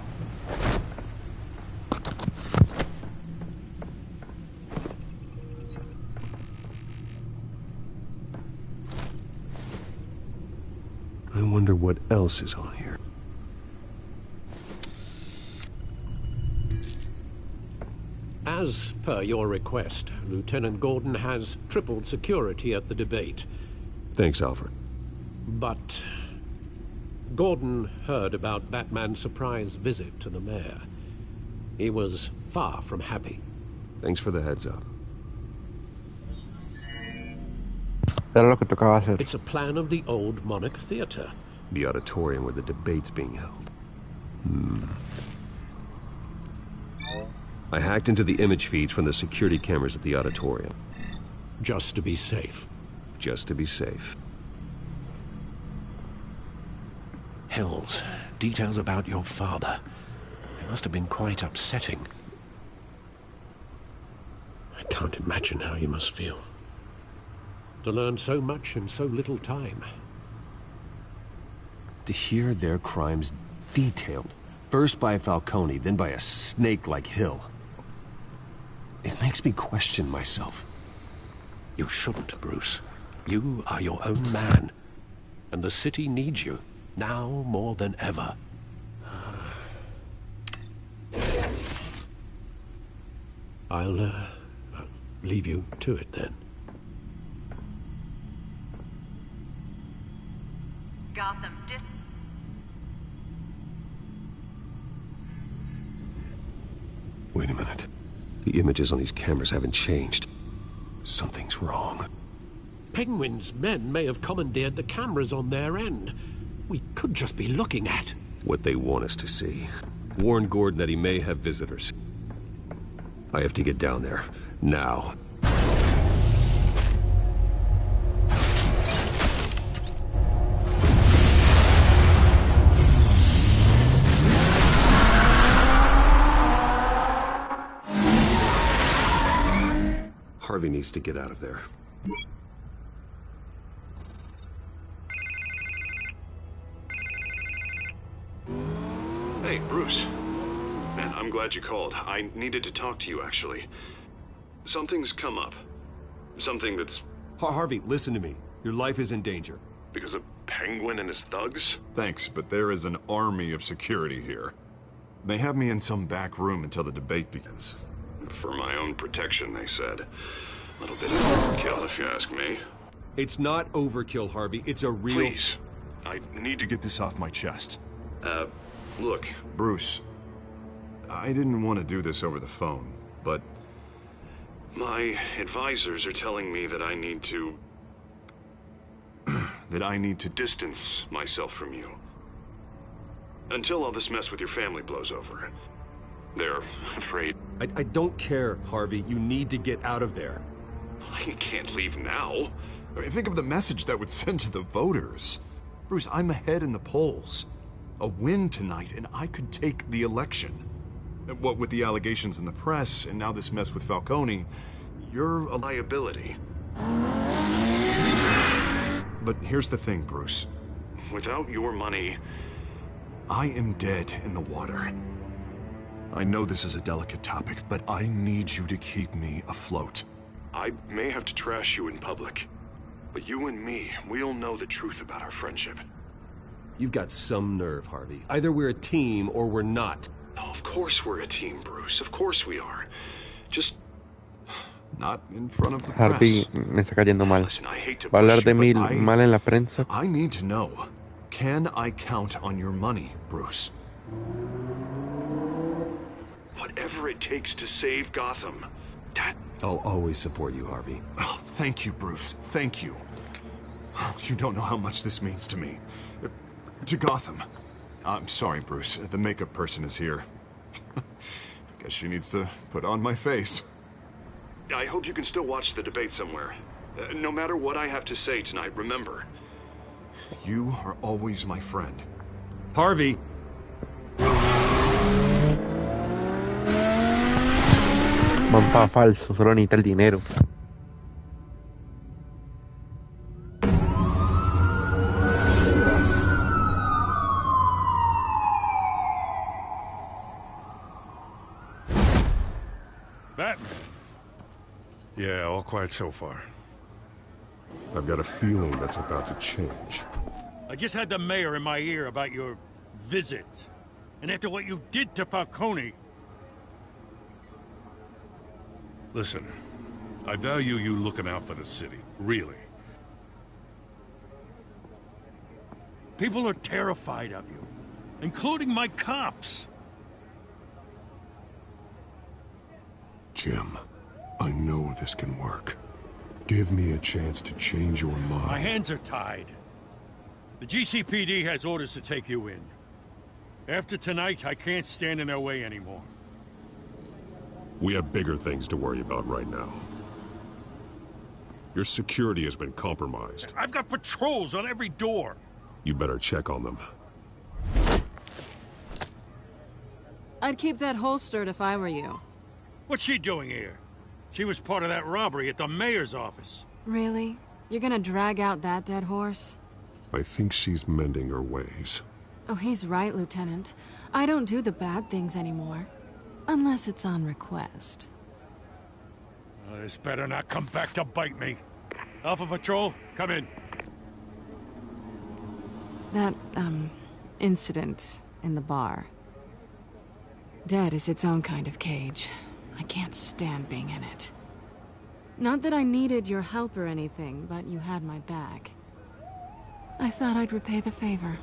I wonder what else is on here. As per your request, Lieutenant Gordon has tripled security at the debate. Thanks, Alfred. But Gordon heard about Batman's surprise visit to the mayor. He was far from happy. Thanks for the heads up. Era lo que tocaba hacer. It's a plan of the old Monarch Theatre. The auditorium where the debate's being held. I hacked into the image feeds from the security cameras at the auditorium. Just to be safe. Just to be safe. Hills, details about your father. It must have been quite upsetting. I can't imagine how you must feel. To learn so much in so little time. To hear their crimes detailed, first by Falcone, then by a snake like Hill. It makes me question myself. You shouldn't, Bruce. You are your own man. And the city needs you, now more than ever. I'll leave you to it then. Gotham Wait a minute. The images on these cameras haven't changed. Something's wrong. Penguin's men may have commandeered the cameras on their end. We could just be looking at What they want us to see. Warn Gordon that he may have visitors. I have to get down there. Now. Harvey needs to get out of there. Hey, Bruce. Man, I'm glad you called. I needed to talk to you, actually. Something's come up. Something that's... Harvey, listen to me. Your life is in danger. Because of Penguin and his thugs? Thanks, but there is an army of security here. They have me in some back room until the debate begins. For my own protection, they said. A little bit of overkill, if you ask me. It's not overkill, Harvey. It's a real... Please. I need to get this off my chest. Look. Bruce, I didn't want to do this over the phone, but... My advisors are telling me that I need to... that I need to distance myself from you. Until all this mess with your family blows over. They're afraid. I don't care, Harvey. You need to get out of there. I can't leave now. I mean, think of the message that would send to the voters. Bruce, I'm ahead in the polls. A win tonight, and I could take the election. What with the allegations in the press, and now this mess with Falcone, you're a liability. But here's the thing, Bruce. Without your money... I am dead in the water. I know this is a delicate topic, but I need you to keep me afloat. I may have to trash you in public, but you and me, we'll know the truth about our friendship. You've got some nerve, Harvey. Either we're a team or we're not. Oh, of course we're a team, Bruce. Of course we are. Just... Not in front of the Harvey press. me está cayendo mal. Listen, I hate to Va a hablar push de you, mí but mal en la prensa. I need to know. Can I count on your money, Bruce? Whatever it takes to save Gotham. I'll always support you, Harvey. Oh, thank you, Bruce. Thank you. You don't know how much this means to me. To Gotham. I'm sorry, Bruce. The makeup person is here. Guess she needs to put on my face. I hope you can still watch the debate somewhere. No matter what I have to say tonight, remember. You are always my friend. Mampa falso, solo necesita el dinero. Batman. Yeah, all quiet so far. I've got a feeling that's about to change. I just had the mayor in my ear about your visit. And after what you did to Falcone... Listen, I value you looking out for the city, really. People are terrified of you, including my cops. Jim, I know this can work. Give me a chance to change your mind. My hands are tied. The GCPD has orders to take you in. After tonight, I can't stand in their way anymore. We have bigger things to worry about right now. Your security has been compromised. I've got patrols on every door. You better check on them. I'd keep that holstered if I were you. What's she doing here? She was part of that robbery at the mayor's office. Really? You're gonna drag out that dead horse? I think she's mending her ways. Oh, he's right, Lieutenant. I don't do the bad things anymore. Unless it's on request. This better not come back to bite me. Alpha Patrol, come in. That, incident in the bar. Dead is its own kind of cage. I can't stand being in it. Not that I needed your help or anything, but you had my back. I thought I'd repay the favor.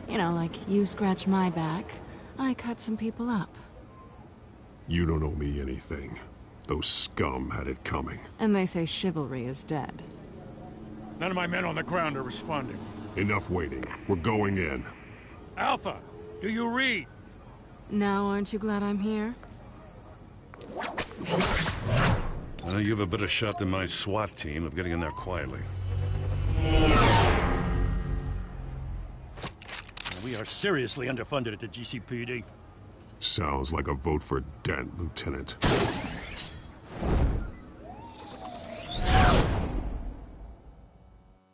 You know, like you scratch my back, I cut some people up. You don't owe me anything. Those scum had it coming. And they say chivalry is dead. None of my men on the ground are responding. Enough waiting. We're going in. Alpha, do you read? Now aren't you glad I'm here? You have a better shot than my SWAT team of getting in there quietly. We are seriously underfunded at the GCPD. Sounds like a vote for Dent, Lieutenant.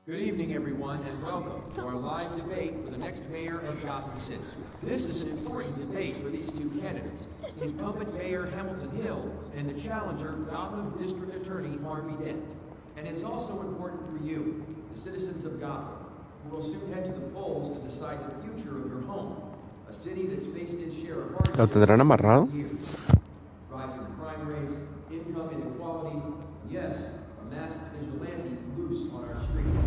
Good evening, everyone, and welcome to our live debate for the next mayor of Gotham City. This is an important debate for these two candidates, incumbent Mayor Hamilton Hill and the challenger, Gotham District Attorney Harvey Dent. And it's also important for you, the citizens of Gotham, who will soon head to the polls to decide the future of your home, a city that's faced its share of hardships. ¿Lo tendrán amarrado? Rising crime rates, income inequality, and yes, a masked vigilante loose on our streets.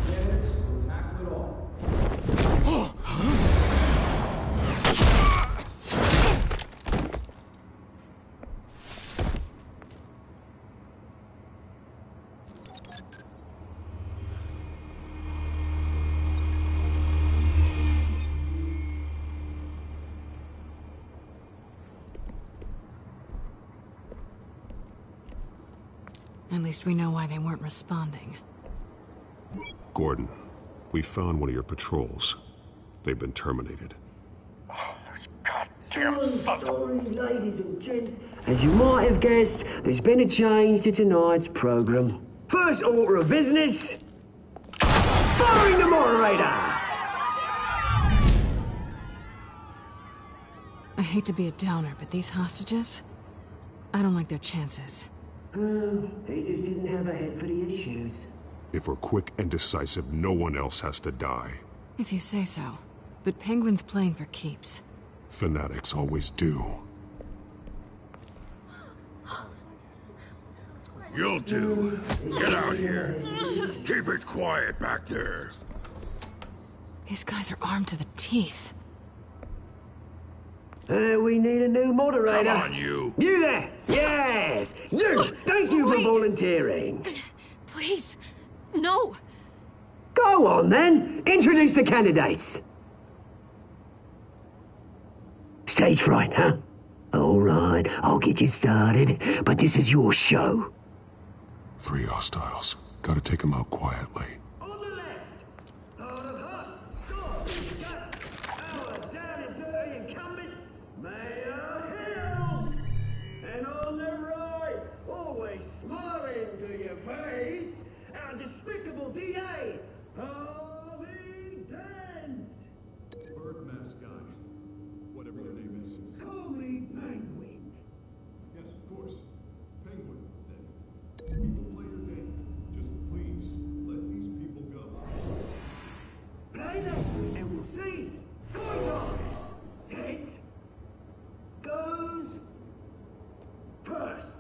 The candidates will tackle it all. At least we know why they weren't responding. Gordon, we found one of your patrols. They've been terminated. Sorry, ladies and gents. As you might have guessed, there's been a change to tonight's program. First order of business, firing the moderator! I hate to be a downer, but these hostages, I don't like their chances. He just didn't have a head for the issues. If we're quick and decisive, no one else has to die. If you say so. But Penguin's playing for keeps. Fanatics always do. You'll do. Get out here. Keep it quiet back there. These guys are armed to the teeth. We need a new moderator. Come on, you. You there! Yes! You! Thank you for volunteering. Please, no. Go on, then. Introduce the candidates. Stage fright, huh? All right, I'll get you started, but this is your show. 3 hostiles. Gotta take them out quietly. And on the right, despicable DA, Harvey Dent! Bird mask guy. Whatever your name is. Call me Penguin. Yes, of course. Penguin, then. We will play your game. Just please, let these people go. Play them, and we'll see. Coin toss. Heads goes first.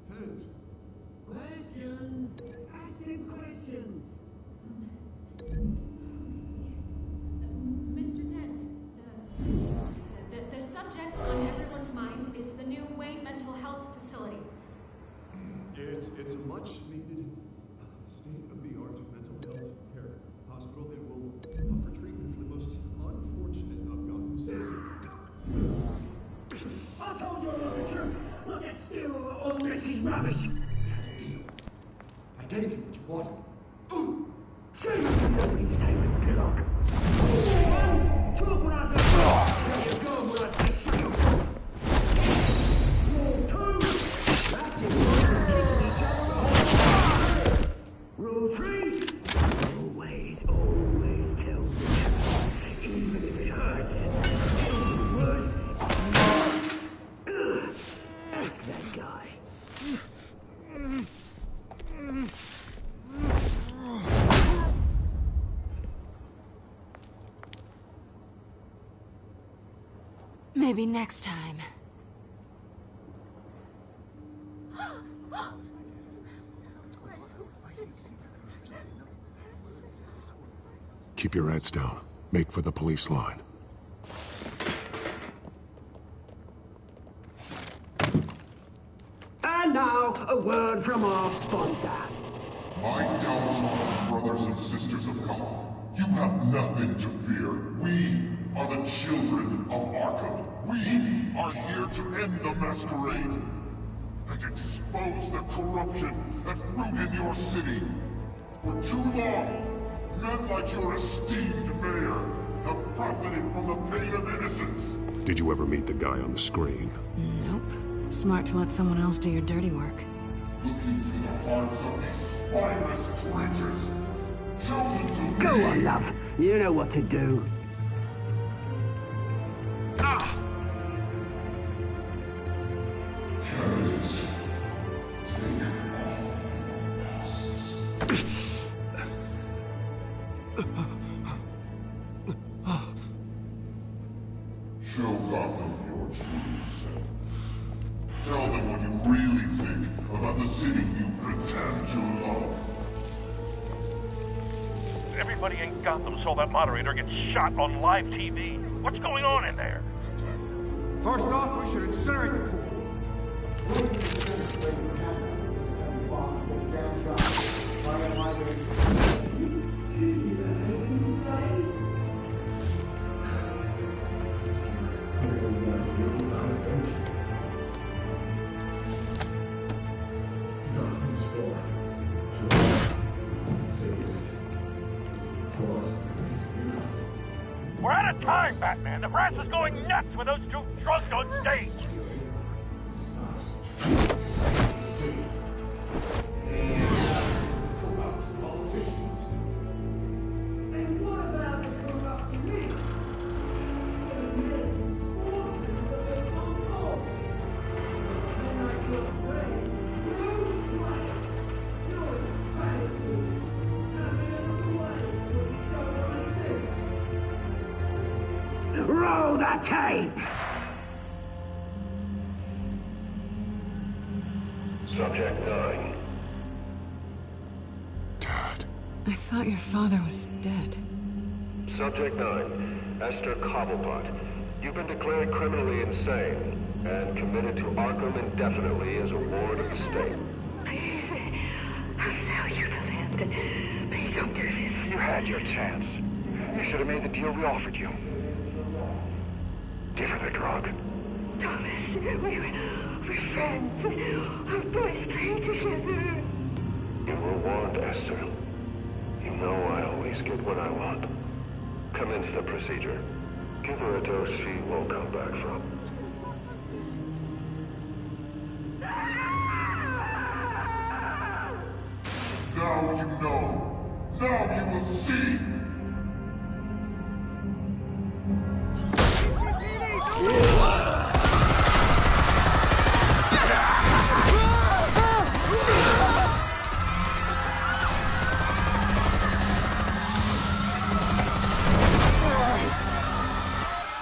Heads. Questions. Ask him questions. Mr. Dent, the subject on everyone's mind is the new Wayne Mental Health Facility. It's a much-needed state-of-the-art mental health care hospital that will offer treatment for the most unfortunate of Gotham citizens. I told you about the truth. Look at still all this is rubbish. I gave you what you wanted. Say nothing statements, Pillock. Talk when I say there you go when I say shut up. Rule 2. That's it. Kicking each other. Rule 3. Always tell the truth. Even if it hurts. Even worse. Ask that guy. Maybe next time. Keep your heads down. Make for the police line. And now, a word from our sponsor. My downtrodden brothers and sisters of Gotham, you have nothing to fear. We are the children of Arkham. We are here to end the masquerade and expose the corruption at root in your city. For too long, men like your esteemed mayor have profited from the pain of innocence. Did you ever meet the guy on the screen? Nope. Smart to let someone else do your dirty work. Look into the hearts of these spineless creatures, chosen to Go lead. on, love. You know what to do. Candidates, take off masks. Show Gotham your true self. Tell them what you really think about the city you pretend to love. Everybody in Gotham saw that moderator get shot on live TV. What's going on in there? First off, we should incinerate the pool. We're out of time, Batman. The press is going nuts with those two drunks on stage. And what about the corrupt elite? Roll the tape! Subject 9. I thought your father was dead. Subject 9. Esther Cobblepot. You've been declared criminally insane and committed to Arkham indefinitely as a ward of the state. Please, I'll sell you the land. Please don't do this. You had your chance. You should have made the deal we offered you. Give her the drug. Thomas, we're friends. Our boys play together. You were warned, Esther. You know I always get what I want. Commence the procedure. Give her a dose she won't come back from. Now you know. Now you will see.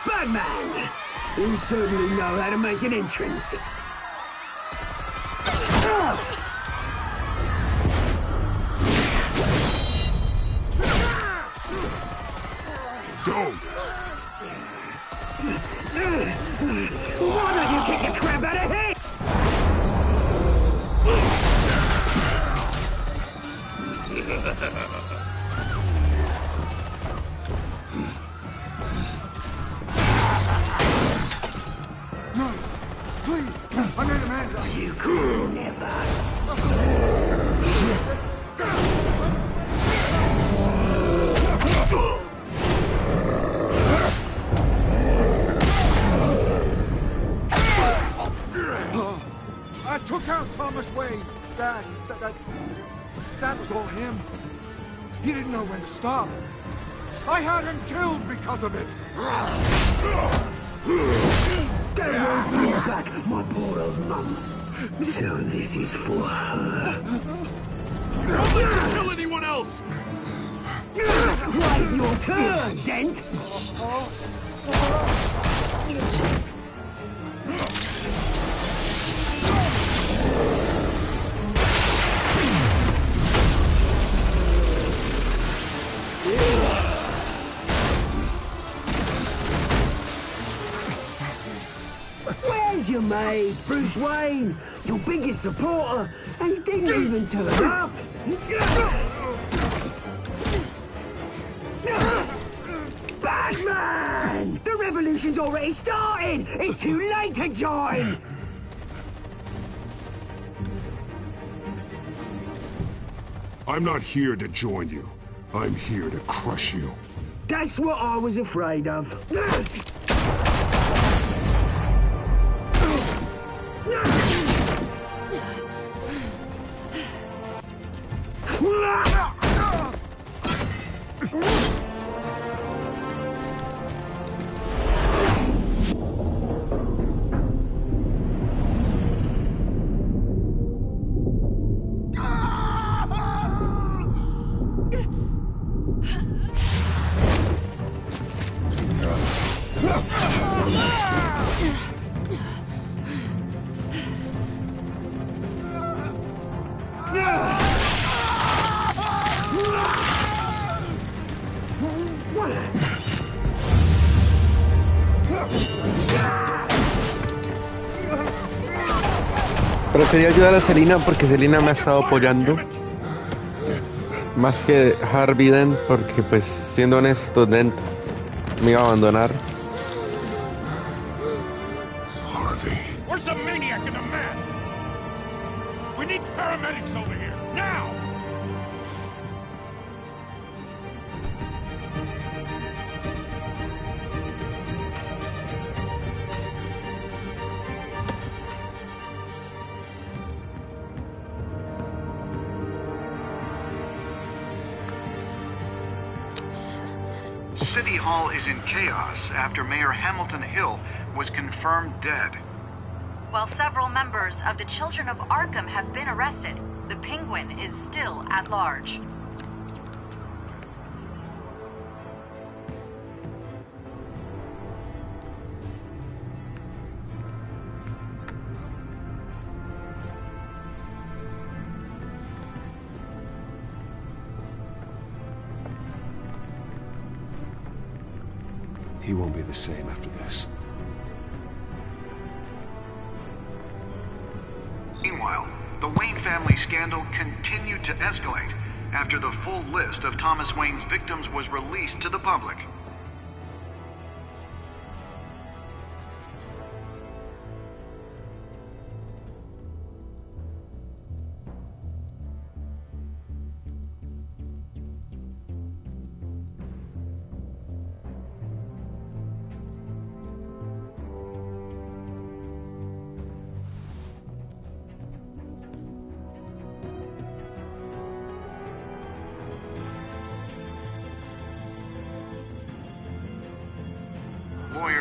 Batman! You certainly know how to make an entrance. Go! Why don't you kick the crap out of him? No! Please! I made Amanda! You could never. I took out Thomas Wayne. That was all him. He didn't know when to stop. I had him killed because of it. Don't worry for me back, my poor old mum. So this is for her. Don't let you kill anyone else! Wait your turn, Dent! Where's your mate, Bruce Wayne? Your biggest supporter, and he didn't even turn up. Batman! The revolution's already started! It's too late to join! I'm not here to join you. I'm here to crush you. That's what I was afraid of. Pero quería ayudar a Selina porque Selina me ha estado apoyando. Más que Harvey Dent, porque pues siendo honesto, Dent me iba a abandonar. Harvey. Where's the maniac in the mask? We need paramedics over here, now! City Hall is in chaos after Mayor Hamilton Hill was confirmed dead. While several members of the Children of Arkham have been arrested, the Penguin is still at large. He won't be the same after this. Meanwhile, the Wayne family scandal continued to escalate after the full list of Thomas Wayne's victims was released to the public.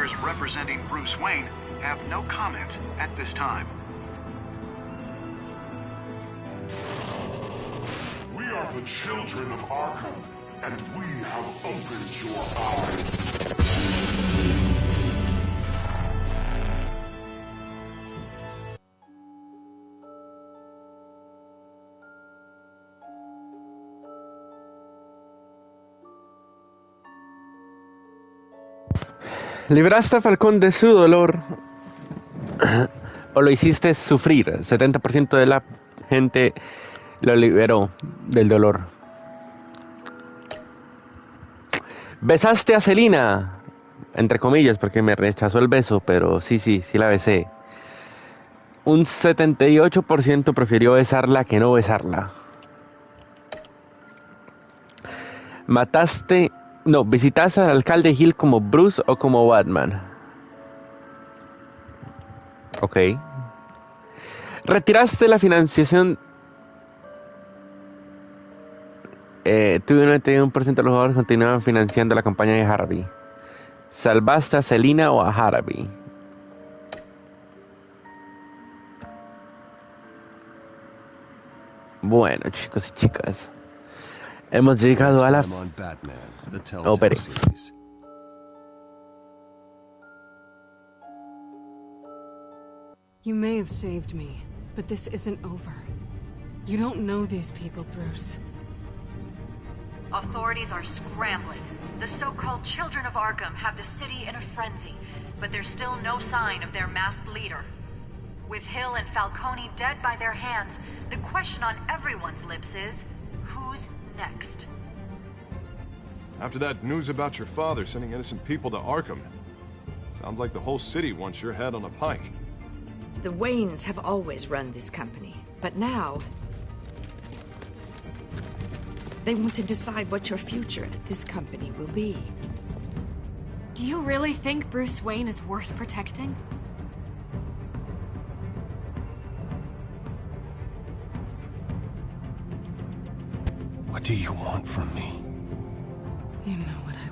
lawyers representing Bruce Wayne have no comment at this time. We are the children of Arkham, and we have opened your eyes. ¿Libraste a Falcón de su dolor o lo hiciste sufrir? 70% de la gente lo liberó del dolor. ¿Besaste a Selina? Entre comillas, porque me rechazó el beso, pero sí la besé. Un 78% prefirió besarla que no besarla. ¿Visitaste al alcalde Hill como Bruce o como Batman? Ok. ¿Retiraste la financiación? Tuve un 91% de los jugadores continuaban financiando la campaña de Harvey. ¿Salvaste a Selina o a Harvey? Bueno, chicos y chicas, hemos llegado a la... You may have saved me, but this isn't over. You don't know these people, Bruce. Authorities are scrambling. The so-called Children of Arkham have the city in a frenzy, but there's still no sign of their masked leader. With Hill and Falcone dead by their hands, the question on everyone's lips is, who's next? After that news about your father sending innocent people to Arkham, sounds like the whole city wants your head on a pike. The Waynes have always run this company, but now they want to decide what your future at this company will be. Do you really think Bruce Wayne is worth protecting? What do you want from me? You know what I